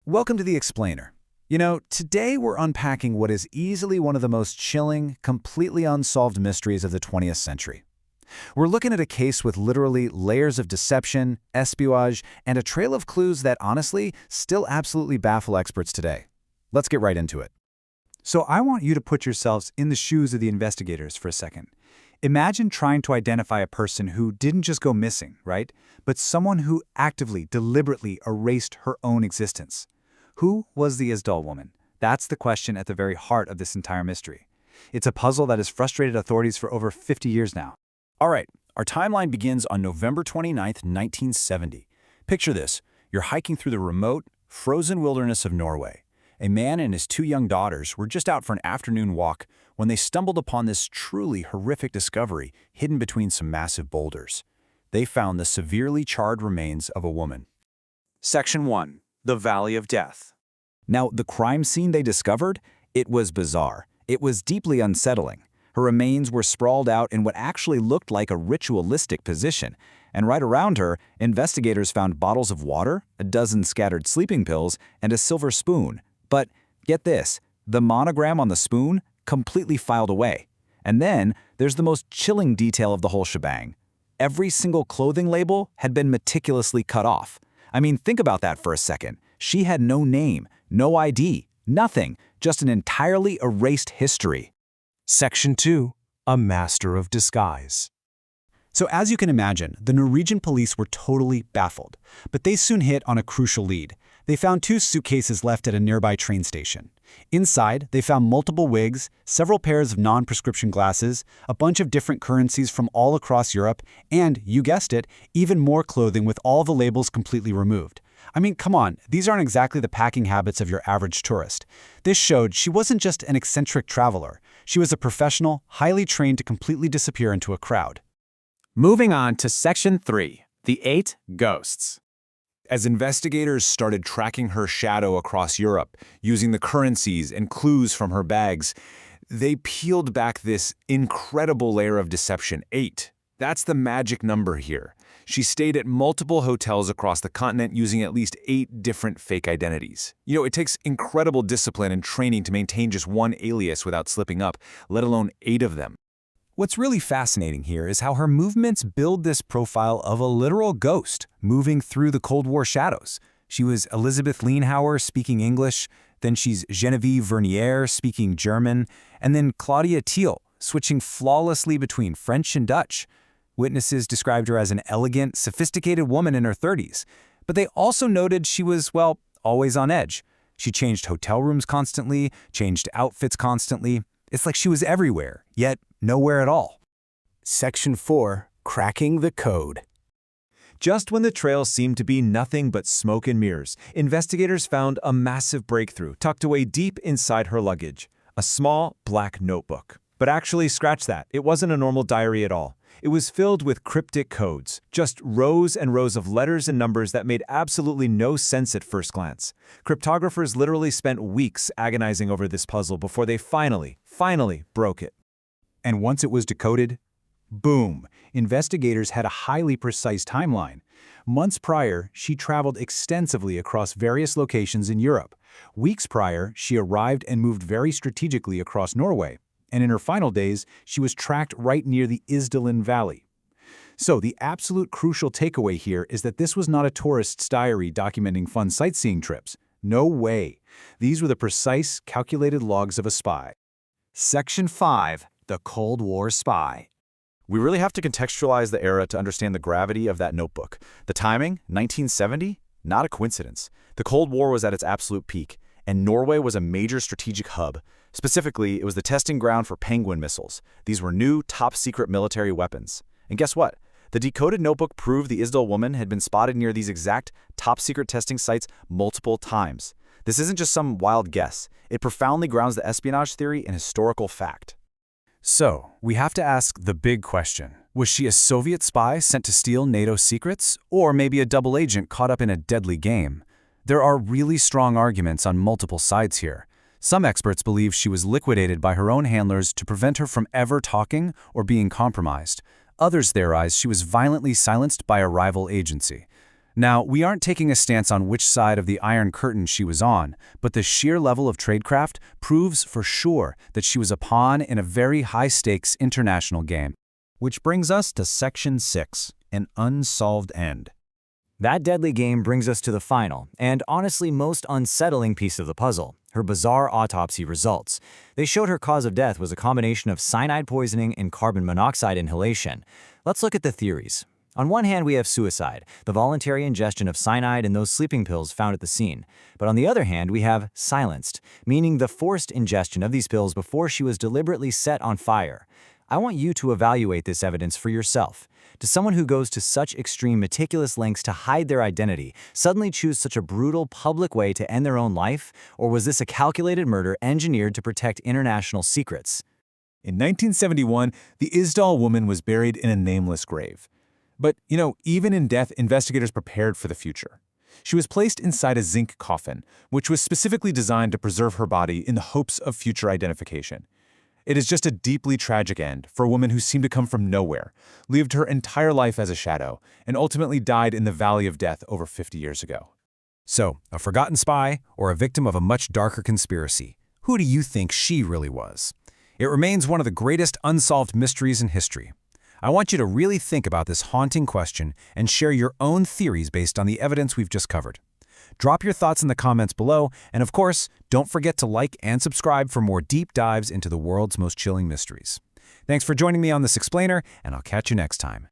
Welcome to The Explainer. Today we're unpacking what is easily one of the most chilling, completely unsolved mysteries of the 20th century. We're looking at a case with literally layers of deception, espionage, and a trail of clues that, honestly, still absolutely baffle experts today. Let's get right into it. So I want you to put yourselves in the shoes of the investigators for a second. Imagine trying to identify a person who didn't just go missing, right? But someone who actively, deliberately erased her own existence. Who was the Isdal Woman? That's the question at the very heart of this entire mystery. It's a puzzle that has frustrated authorities for over 50 years now. All right, our timeline begins on November 29th, 1970. Picture this. You're hiking through the remote, frozen wilderness of Norway. A man and his two young daughters were just out for an afternoon walk when they stumbled upon this truly horrific discovery hidden between some massive boulders. They found the severely charred remains of a woman. Section 1. The Valley of Death. Now, the crime scene they discovered? It was bizarre. It was deeply unsettling. Her remains were sprawled out in what actually looked like a ritualistic position, and right around her, investigators found bottles of water, a dozen scattered sleeping pills, and a silver spoon. But get this, the monogram on the spoon completely filed away. And then there's the most chilling detail of the whole shebang. Every single clothing label had been meticulously cut off. I mean, think about that for a second. She had no name, no ID, nothing, just an entirely erased history. Section 2. A Master of Disguise. So as you can imagine, the Norwegian police were totally baffled. But they soon hit on a crucial lead. They found two suitcases left at a nearby train station. Inside, they found multiple wigs, several pairs of non-prescription glasses, a bunch of different currencies from all across Europe, and, you guessed it, even more clothing with all the labels completely removed. I mean, come on, these aren't exactly the packing habits of your average tourist. This showed she wasn't just an eccentric traveler. She was a professional, highly trained to completely disappear into a crowd. Moving on to Section 3. The 8 Ghosts. As investigators started tracking her shadow across Europe, using the currencies and clues from her bags, they peeled back this incredible layer of deception. 8. That's the magic number here. She stayed at multiple hotels across the continent using at least 8 different fake identities. It takes incredible discipline and training to maintain just one alias without slipping up, let alone 8 of them. What's really fascinating here is how her movements build this profile of a literal ghost moving through the Cold War shadows. She was Elizabeth Lienhauer speaking English, then she's Genevieve Vernier speaking German, and then Claudia Thiel switching flawlessly between French and Dutch. Witnesses described her as an elegant, sophisticated woman in her 30s, but they also noted she was, well, always on edge. She changed hotel rooms constantly, changed outfits constantly. It's like she was everywhere, yet nowhere at all. Section 4. Cracking the Code. Just when the trail seemed to be nothing but smoke and mirrors, investigators found a massive breakthrough tucked away deep inside her luggage. A small, black notebook. But actually, scratch that. It wasn't a normal diary at all. It was filled with cryptic codes, just rows and rows of letters and numbers that made absolutely no sense at first glance. Cryptographers literally spent weeks agonizing over this puzzle before they finally broke it. And once it was decoded, boom, investigators had a highly precise timeline. Months prior, she traveled extensively across various locations in Europe. Weeks prior, she arrived and moved very strategically across Norway. And in her final days, she was tracked right near the Isdal Valley. So the absolute crucial takeaway here is that this was not a tourist's diary documenting fun sightseeing trips. No way. These were the precise, calculated logs of a spy. Section 5. The Cold War Spy. We really have to contextualize the era to understand the gravity of that notebook. The timing, 1970? Not a coincidence. The Cold War was at its absolute peak, and Norway was a major strategic hub. Specifically, it was the testing ground for Penguin missiles. These were new, top-secret military weapons. And guess what? The decoded notebook proved the Isdal Woman had been spotted near these exact top-secret testing sites multiple times. This isn't just some wild guess. It profoundly grounds the espionage theory in historical fact. So, we have to ask the big question. Was she a Soviet spy sent to steal NATO secrets, or maybe a double agent caught up in a deadly game? There are really strong arguments on multiple sides here. Some experts believe she was liquidated by her own handlers to prevent her from ever talking or being compromised. Others theorize she was violently silenced by a rival agency. Now, we aren't taking a stance on which side of the Iron Curtain she was on, but the sheer level of tradecraft proves for sure that she was a pawn in a very high-stakes international game. Which brings us to Section 6, an unsolved end. That deadly game brings us to the final, and honestly most unsettling piece of the puzzle, her bizarre autopsy results. They showed her cause of death was a combination of cyanide poisoning and carbon monoxide inhalation. Let's look at the theories. On one hand, we have suicide, the voluntary ingestion of cyanide and those sleeping pills found at the scene. But on the other hand, we have silenced, meaning the forced ingestion of these pills before she was deliberately set on fire. I want you to evaluate this evidence for yourself. Does someone who goes to such extreme meticulous lengths to hide their identity suddenly choose such a brutal public way to end their own life? Or was this a calculated murder engineered to protect international secrets? In 1971, the Isdal Woman was buried in a nameless grave. But, even in death, investigators prepared for the future. She was placed inside a zinc coffin, which was specifically designed to preserve her body in the hopes of future identification. It is just a deeply tragic end for a woman who seemed to come from nowhere, lived her entire life as a shadow, and ultimately died in the Valley of Death over 50 years ago. So, a forgotten spy or a victim of a much darker conspiracy? Who do you think she really was? It remains one of the greatest unsolved mysteries in history. I want you to really think about this haunting question and share your own theories based on the evidence we've just covered. Drop your thoughts in the comments below, and of course, don't forget to like and subscribe for more deep dives into the world's most chilling mysteries. Thanks for joining me on this explainer, and I'll catch you next time.